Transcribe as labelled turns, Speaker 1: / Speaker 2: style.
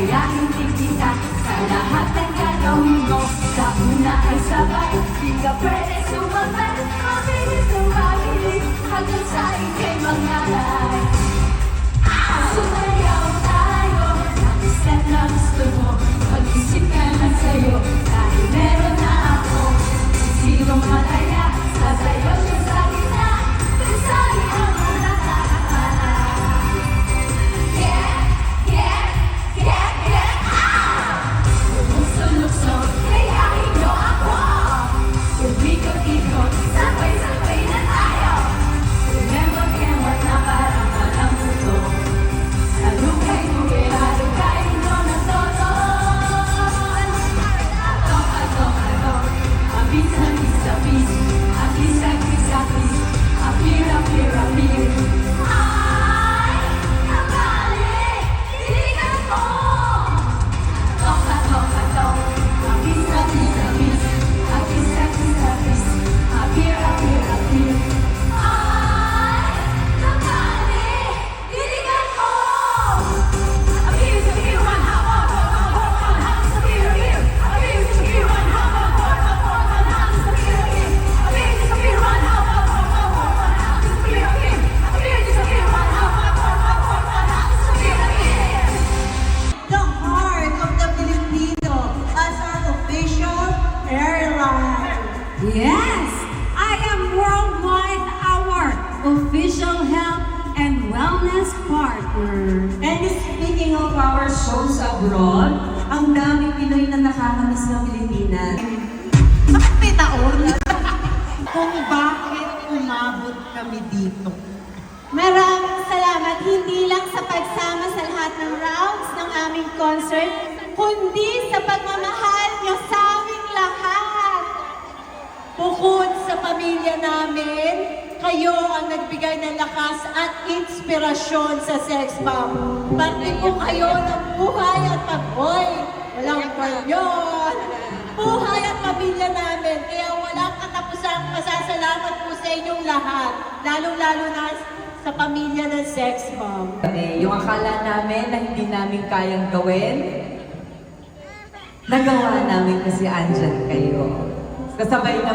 Speaker 1: Kaya hindi kita sa lahat ng gagawin mo. Sa una ay sabay, di ka pwede sumabay. Mabilis tumabilis hanggang sa ikay mangalay. Sumayaw tayo, ang step na gusto mo. Mag-isip ka lang sa'yo, dahil meron na ako. Sino malaya, sasayaw siya sa gitna. Pinsay ang mga nakakala. Yeah, yeah, yeah, yeah, ah! Lukso-lukso, kayahin niyo ako. Ikot-ikot, sabay-sabay na tayo. Remember, na parang walang mundo. Halukay-lukay, halukay niyo na todo. Atok, abis-abis, abis-abis, apir. Ay, nabalik, tinigan mo. Atok, abis-abis, abis-abis, apir. Ay, nabalik, tinigan mo. Apir, one, hawak, hands, apir. Apir, one, hawak, hands, apir. Apir, one, hawak, hands, apir. Apir, one, hawak, hands, apir.
Speaker 2: The heart of the Filipino as our official airline.
Speaker 3: Yes, I am Worldwide, our official health and wellness partner.
Speaker 2: And speaking of our shows abroad, ang daming Pinoy na nakakamiss ng Pilipinas. Bakit may taon? Kung bakit umabot kami dito.
Speaker 4: Maraming salamat hindi lang sa pagsama sa lahat ng rounds ng aming concert, kundi sa pagmamahal niyo sa aming lahat. Bukod sa pamilya namin, kayo ang nagbigay ng lakas at inspirasyon sa Sex Bomb. Parte po kayo ng buhay at pag-hoy. Walang ganyan. Buhay at pamilya namin. Kaya walang katapusang masasalamat po sa inyong lahat. Lalong-lalo na sa pamilya ng Sex Bomb.
Speaker 5: Yung akala namin na hindi namin kayang gawin, nagawa namin kasi andyan kayo. Kasabay na